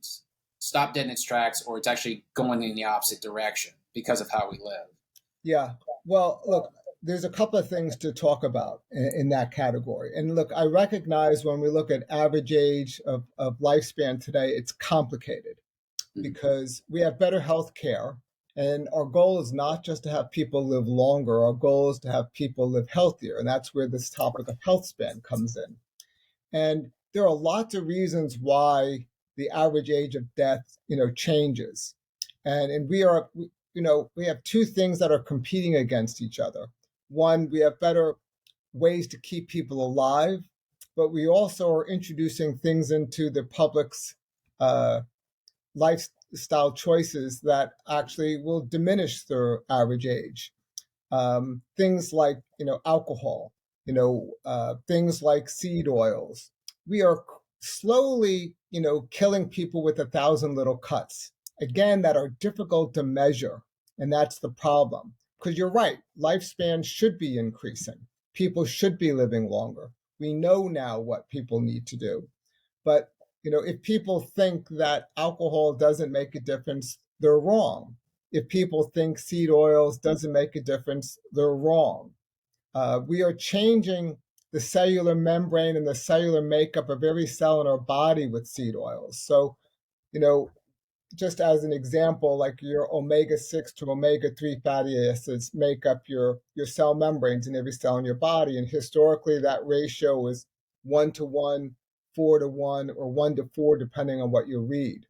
stopped dead in its tracks or it's actually going in the opposite direction because of how we live. Yeah. Well, look, there's a couple of things to talk about in that category. And look, I recognize when we look at average age of lifespan today, it's complicated because we have better health care. And our goal is not just to have people live longer. Our goal is to have people live healthier. And that's where this topic of health span comes in. And there are lots of reasons why the average age of death, changes. And we have two things that are competing against each other. One, we have better ways to keep people alive, but we also are introducing things into the public's lifestyle choices that actually will diminish their average age. Things like, alcohol, things like seed oils. We are slowly, killing people with 1,000 little cuts, again, that are difficult to measure. And that's the problem. Because you're right, lifespan should be increasing. People should be living longer. We know now what people need to do. But, if people think that alcohol doesn't make a difference, they're wrong. If people think seed oils doesn't make a difference, they're wrong. We are changing the cellular membrane and the cellular makeup of every cell in our body with seed oils. So, just as an example, like your omega-6 to omega-3 fatty acids make up your cell membranes in every cell in your body. And historically, that ratio is 1 to 1, 4-to-1 or 1-to-4, depending on what you read.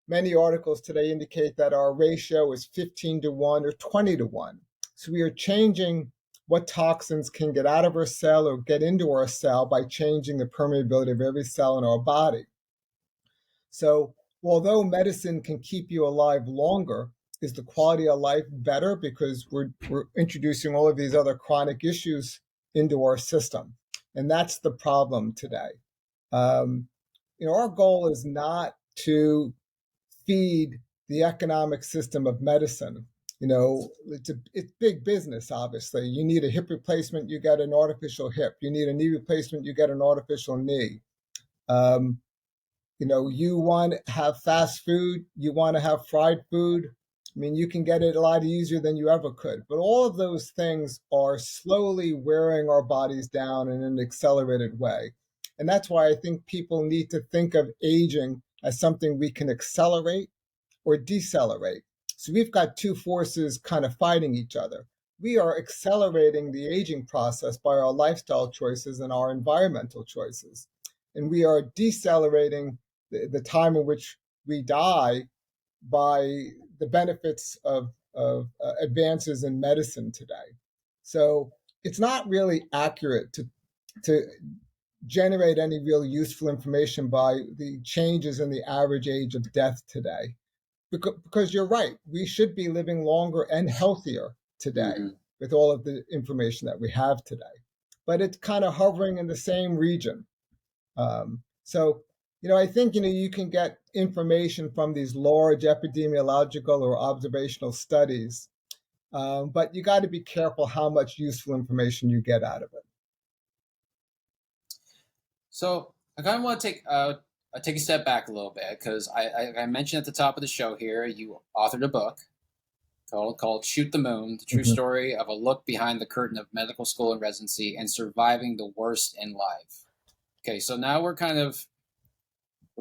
Many articles today indicate that our ratio is 15-to-1 or 20-to-1. So we are changing what toxins can get out of our cell or get into our cell by changing the permeability of every cell in our body. So although medicine can keep you alive longer, is the quality of life better because we're introducing all of these other chronic issues into our system? And that's the problem today. Our goal is not to feed the economic system of medicine. It's big business, obviously. You need a hip replacement, you get an artificial hip. You need a knee replacement, you get an artificial knee. You want to have fast food, you want to have fried food. I mean, you can get it a lot easier than you ever could. But all of those things are slowly wearing our bodies down in an accelerated way. And that's why I think people need to think of aging as something we can accelerate or decelerate. So we've got two forces kind of fighting each other. We are accelerating the aging process by our lifestyle choices and our environmental choices. And we are decelerating the time in which we die by the benefits of advances in medicine today. So it's not really accurate to generate any real useful information by the changes in the average age of death today. Because you're right, we should be living longer and healthier today with all of the information that we have today. But it's kind of hovering in the same region. I think, you can get information from these large epidemiological or observational studies, but you got to be careful how much useful information you get out of it. So I kind of want to take a step back a little bit because I mentioned at the top of the show here, you authored a book called Shoot the Moon, the true story of a look behind the curtain of medical school and residency and surviving the worst in life. Okay, so now we're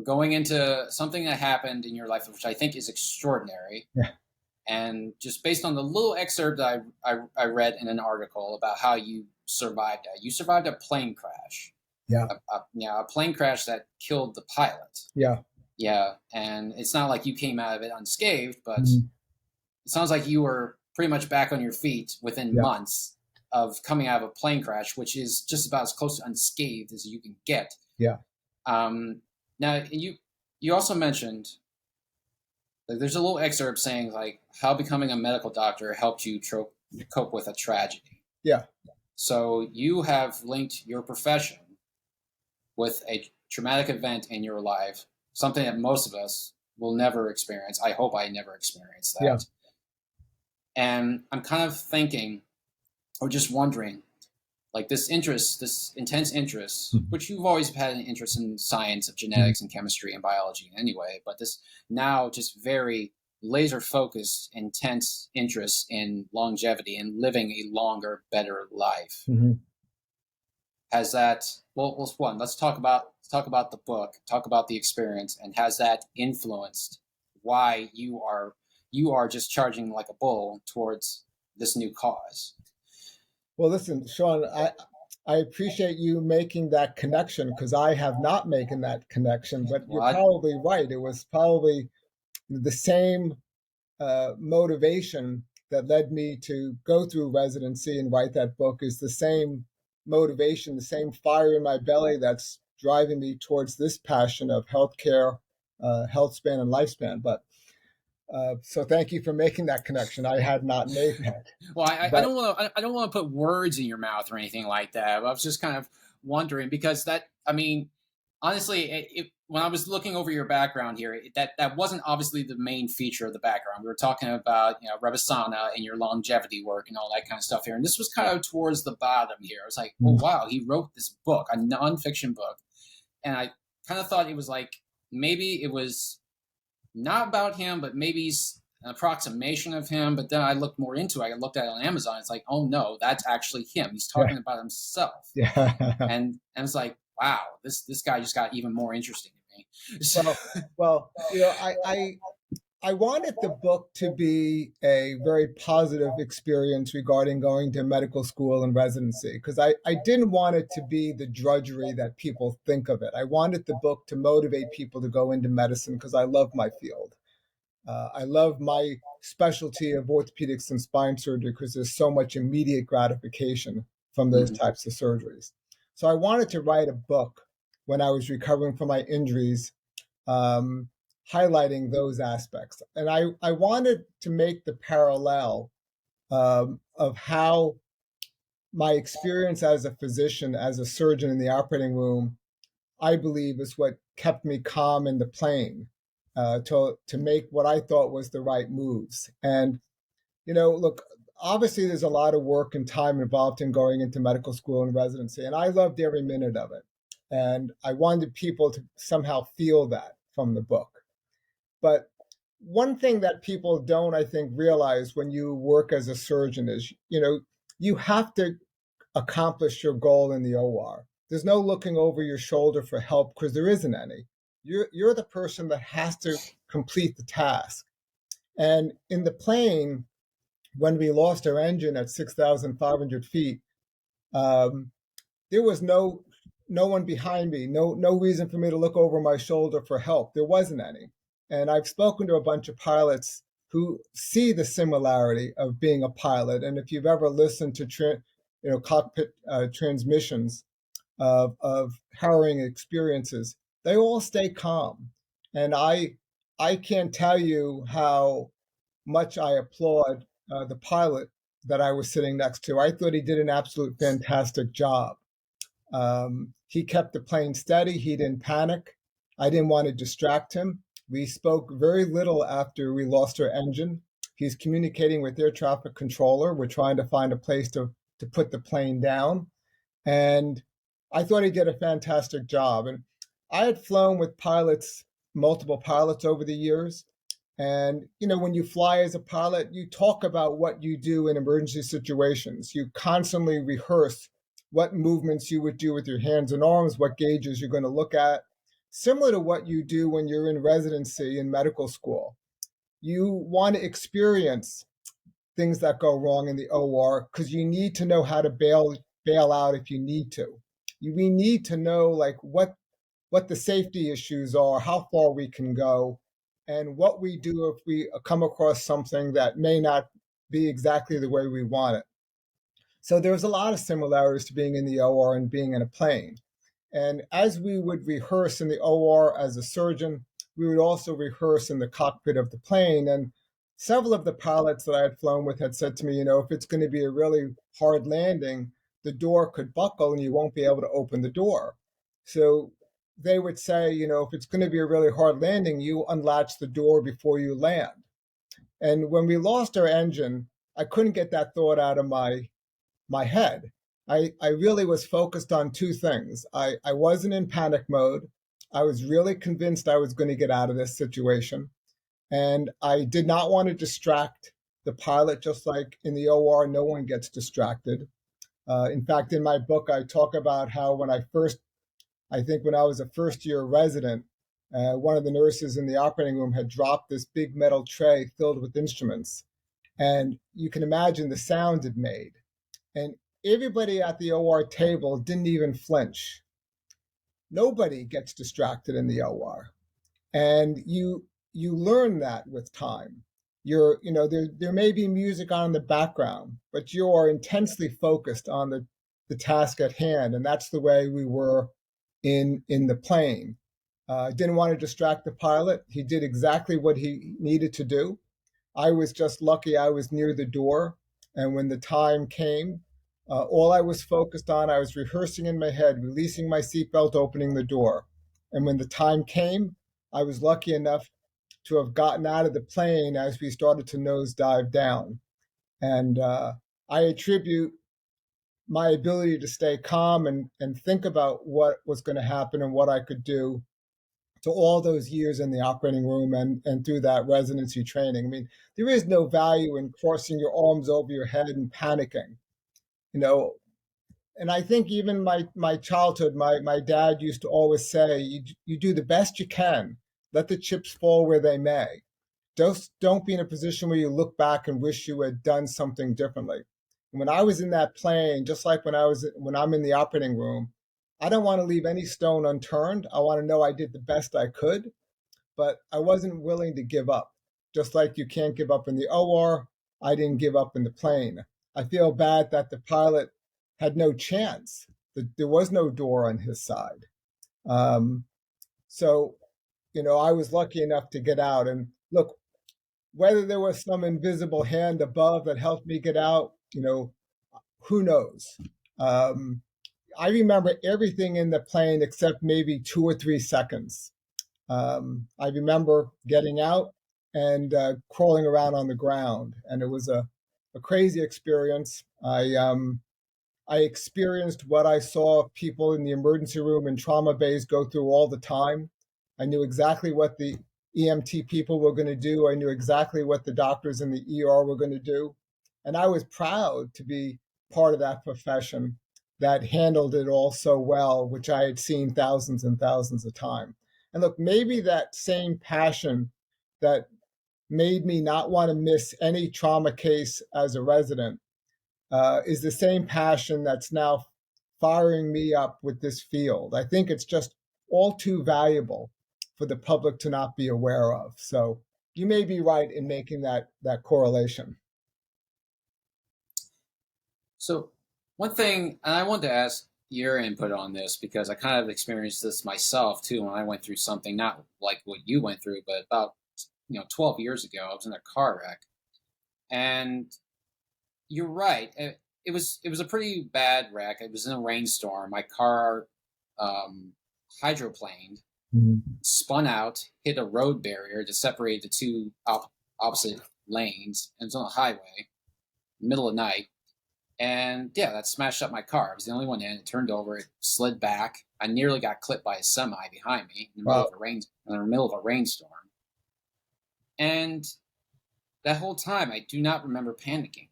going into something that happened in your life, which I think is extraordinary. Yeah. And just based on the little excerpt that I read in an article about how you survived that. You survived a plane crash. Yeah. A plane crash that killed the pilot. Yeah. Yeah. And it's not like you came out of it unscathed, but it sounds like you were pretty much back on your feet within months of coming out of a plane crash, which is just about as close to unscathed as you can get. Yeah. Now, you also mentioned, there's a little excerpt saying how becoming a medical doctor helped you cope with a tragedy. Yeah. So you have linked your profession with a traumatic event in your life, something that most of us will never experience. I hope I never experience that. Yeah. And I'm kind of thinking, or just wondering, this intense interest, which you've always had an interest in science of genetics and chemistry and biology anyway, but this now just very laser focused, intense interest in longevity and living a longer, better life. Has that, let's talk about the book, talk about the experience, and has that influenced why you are just charging like a bull towards this new cause? Well, listen, Sean, I appreciate you making that connection because I have not making that connection, but you're probably right. It was probably the same motivation that led me to go through residency and write that book is the same motivation, the same fire in my belly that's driving me towards this passion of healthcare, health span and lifespan. But so thank you for making that connection. I had not made that. Well, I don't want to put words in your mouth or anything like that. I was just kind of wondering because honestly, when I was looking over your background here, that wasn't obviously the main feature of the background. We were talking about Rebesana and your longevity work and all that kind of stuff here, and this was kind of towards the bottom here. I was like, oh wow, he wrote this book, a nonfiction book, and I kind of thought it was maybe it was not about him, but maybe an approximation of him. But then I looked more into it. I looked at it on Amazon. It's like, oh no, that's actually him. He's talking about himself. Yeah. And it's like, wow, this guy just got even more interesting to me. So, well, I wanted the book to be a very positive experience regarding going to medical school and residency, because I didn't want it to be the drudgery that people think of it. I wanted the book to motivate people to go into medicine because I love my field. I love my specialty of orthopedics and spine surgery because there's so much immediate gratification from those Mhm. types of surgeries. So I wanted to write a book when I was recovering from my injuries, um, highlighting those aspects. And I wanted to make the parallel of how my experience as a physician, as a surgeon in the operating room, I believe is what kept me calm in the plane to make what I thought was the right moves. And, look, obviously there's a lot of work and time involved in going into medical school and residency, and I loved every minute of it. And I wanted people to somehow feel that from the book. But one thing that people don't, I think, realize when you work as a surgeon is, you have to accomplish your goal in the OR. There's no looking over your shoulder for help because there isn't any. You're the person that has to complete the task. And in the plane, when we lost our engine at 6,500 feet, um, there was no one behind me, no reason for me to look over my shoulder for help. There wasn't any. And I've spoken to a bunch of pilots who see the similarity of being a pilot. And if you've ever listened to cockpit transmissions of harrowing experiences, they all stay calm. And I can't tell you how much I applaud the pilot that I was sitting next to. I thought he did an absolute fantastic job. He kept the plane steady. He didn't panic. I didn't want to distract him. We spoke very little after we lost our engine. He's communicating with air traffic controller. We're trying to find a place to put the plane down. And I thought he did a fantastic job. And I had flown with pilots, multiple pilots over the years. And, when you fly as a pilot, you talk about what you do in emergency situations. You constantly rehearse what movements you would do with your hands and arms, what gauges you're going to look at, similar to what you do when you're in residency in medical school. You want to experience things that go wrong in the OR because you need to know how to bail out if you need to. We need to know like what the safety issues are, how far we can go, and what we do if we come across something that may not be exactly the way we want it. So there's a lot of similarities to being in the OR and being in a plane. And as we would rehearse in the OR as a surgeon, we would also rehearse in the cockpit of the plane. And several of the pilots that I had flown with had said to me, if it's going to be a really hard landing, the door could buckle and you won't be able to open the door. So they would say, if it's going to be a really hard landing, you unlatch the door before you land. And when we lost our engine, I couldn't get that thought out of my head. I really was focused on two things. I wasn't in panic mode. I was really convinced I was going to get out of this situation. And I did not want to distract the pilot, just like in the OR, no one gets distracted. In fact, in my book, I talk about how when I was a first year resident, one of the nurses in the operating room had dropped this big metal tray filled with instruments. And you can imagine the sound it made. And everybody at the OR table didn't even flinch. Nobody gets distracted in the OR. And you learn that with time. There may be music on in the background, but you are intensely focused on the task at hand. And that's the way we were in the plane. Didn't want to distract the pilot. He did exactly what he needed to do. I was just lucky I was near the door. And when the time came, all I was focused on, I was rehearsing in my head, releasing my seatbelt, opening the door. And when the time came, I was lucky enough to have gotten out of the plane as we started to nosedive down. And I attribute my ability to stay calm and think about what was going to happen and what I could do to all those years in the operating room and through that residency training. I mean, there is no value in crossing your arms over your head and panicking, you know. And I think even my childhood, my dad used to always say, you do the best you can, let the chips fall where they may. just don't be in a position where you look back and wish you had done something differently. And when I was in that plane, just like when I'm in the operating room, I don't want to leave any stone unturned. I want to know I did the best I could, but I wasn't willing to give up. Just like you can't give up in the OR, I didn't give up in the plane. I feel bad that the pilot had no chance. There was no door on his side. Um, so, I was lucky enough to get out. And look, whether there was some invisible hand above that helped me get out, who knows? Um, I remember everything in the plane except maybe 2 or 3 seconds. I remember getting out and crawling around on the ground, and it was a crazy experience. I experienced what I saw people in the emergency room and trauma bays go through all the time. I knew exactly what the EMT people were going to do. I knew exactly what the doctors in the ER were going to do. And I was proud to be part of that profession that handled it all so well, which I had seen thousands and thousands of times. And look, maybe that same passion that made me not want to miss any trauma case as a resident is the same passion that's now firing me up with this field. I think it's just all too valuable for the public to not be aware of. So you may be right in making that correlation. So one thing, and I wanted to ask your input on this because I kind of experienced this myself too when I went through something not like what you went through, but about 12 years ago, I was in a car wreck, and you're right. It was a pretty bad wreck. It was in a rainstorm. My car hydroplaned, spun out, hit a road barrier to separate the two opposite lanes, and it was on a highway, middle of the night. And yeah, that smashed up my car. I was the only one in. It turned over. It slid back. I nearly got clipped by a semi behind me in the middle of a rainstorm. And that whole time, I do not remember panicking.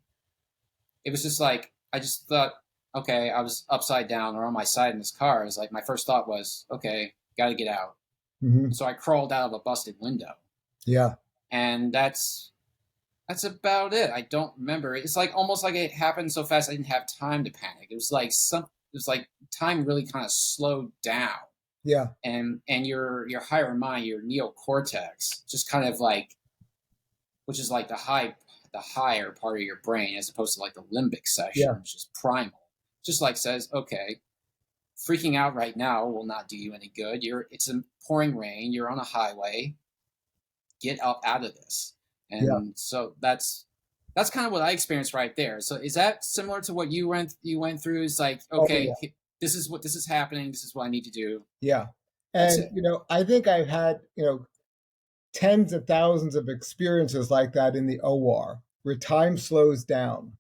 It was just like I just thought, okay, I was upside down or on my side in this car. It was like my first thought was, okay, got to get out. Mm-hmm. So I crawled out of a busted window. Yeah, and that's about it. I don't remember. It's like almost like it happened so fast I didn't have time to panic. It was like time really kind of slowed down. Yeah. And your higher mind, your neocortex, just kind of like, which is like the higher part of your brain as opposed to like the limbic section, which is primal. Just like says, okay, freaking out right now will not do you any good. It's a pouring rain. You're on a highway. Get up out of this. And so that's kind of what I experienced right there. So is that similar to what you went through? It's like, okay, this is happening. This is what I need to do. Yeah. And, I think I've had, tens of thousands of experiences like that in the OR where time slows down.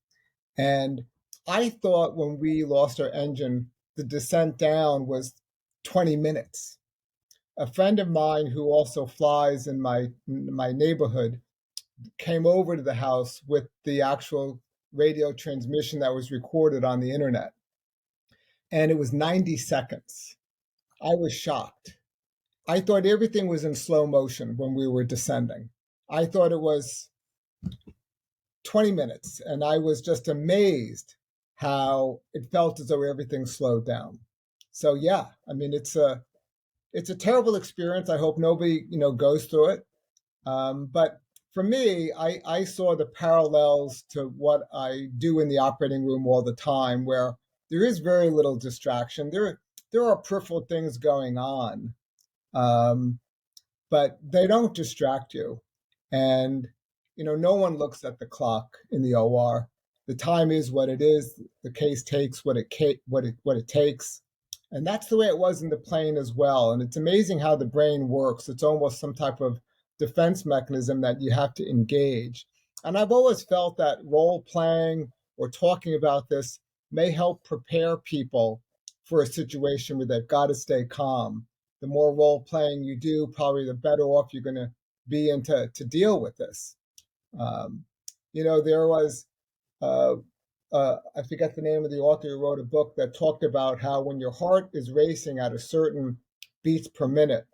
And I thought when we lost our engine, the descent down was 20 minutes. A friend of mine who also flies in my neighborhood came over to the house with the actual radio transmission that was recorded on the internet. And it was 90 seconds. I was shocked. I thought everything was in slow motion when we were descending. I thought it was 20 minutes, and I was just amazed how it felt as though everything slowed down. So yeah, I mean, it's a terrible experience. I hope nobody goes through it. But for me, I saw the parallels to what I do in the operating room all the time, where there is very little distraction. There are peripheral things going on, but they don't distract you. And no one looks at the clock in the OR. The time is what it is. The case takes what it takes, and that's the way it was in the plane as well. And it's amazing how the brain works. It's almost some type of defense mechanism that you have to engage. And I've always felt that role playing or talking about this may help prepare people for a situation where they've got to stay calm. The more role playing you do, probably the better off you're going to be to deal with this. There was, I forget the name of the author who wrote a book that talked about how when your heart is racing at a certain beats per minute,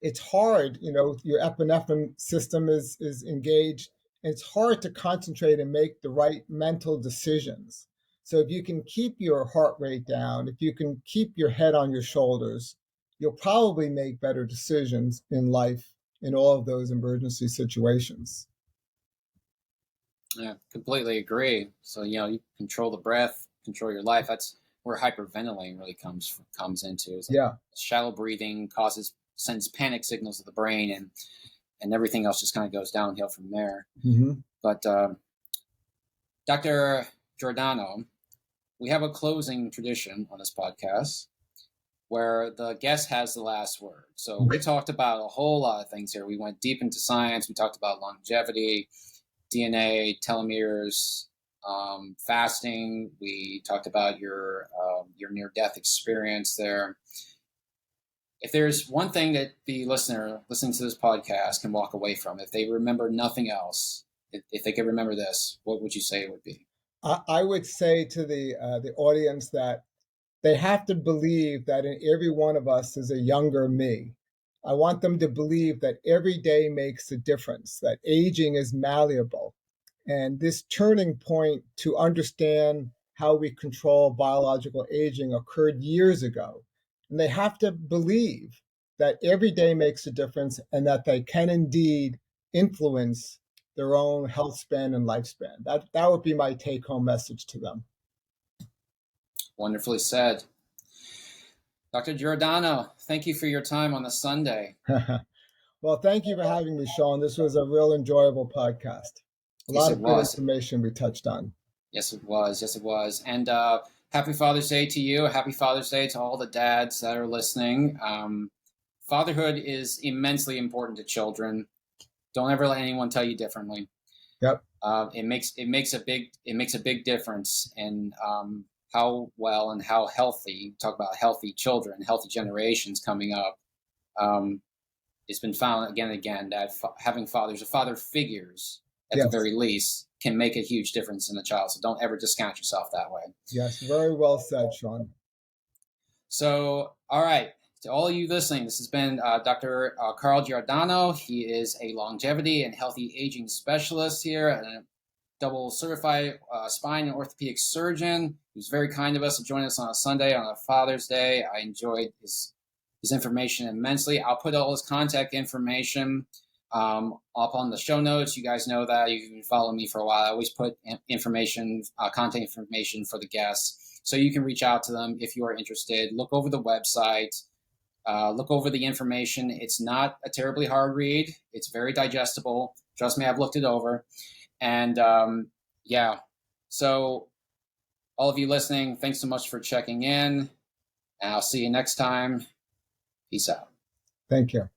it's hard, your epinephrine system is engaged, and it's hard to concentrate and make the right mental decisions. So if you can keep your heart rate down, if you can keep your head on your shoulders, you'll probably make better decisions in life in all of those emergency situations. Yeah, completely agree. So, you control the breath, control your life. That's where hyperventilating really comes into. It's like Yeah. shallow breathing sends panic signals to the brain, and everything else just kind of goes downhill from there. Mm-hmm. But Dr. Giordano, we have a closing tradition on this podcast where the guest has the last word. So we talked about a whole lot of things here. We went deep into science. We talked about longevity, DNA, telomeres, fasting. We talked about your near-death experience there. If there's one thing that the listener listening to this podcast can walk away from, if they remember nothing else, if they could remember this, what would you say it would be? I would say to the audience that they have to believe that in every one of us is a younger me. I want them to believe that every day makes a difference, that aging is malleable. And this turning point to understand how we control biological aging occurred years ago. And they have to believe that every day makes a difference and that they can indeed influence their own health span and lifespan. That would be my take-home message to them. Wonderfully said. Dr. Giordano, thank you for your time on the Sunday. Well, thank you for having me, Sean. This was a real enjoyable podcast. A lot of good information we touched on. Yes, it was. Yes, it was. And happy Father's Day to you. Happy Father's Day to all the dads that are listening. Fatherhood is immensely important to children. Don't ever let anyone tell you differently. Yep. It makes a big difference in how well and how healthy. Talk about healthy children, healthy generations coming up. It's been found again and again that having father figures at the very least can make a huge difference in the child. So don't ever discount yourself that way. Yes, very well said, Sean. So, all right. To all of you listening, this has been Dr. Carl Giordano. He is a longevity and healthy aging specialist here and a double certified spine and orthopedic surgeon. He was very kind of us to join us on a Sunday on a Father's Day. I enjoyed his information immensely. I'll put all his contact information up on the show notes. You guys know that. You can follow me for a while. I always put information, contact information for the guests. So you can reach out to them if you are interested. Look over the website. Look over the information. It's not a terribly hard read. It's very digestible. Trust me, I've looked it over. And yeah, so all of you listening, thanks so much for checking in. And I'll see you next time. Peace out. Thank you.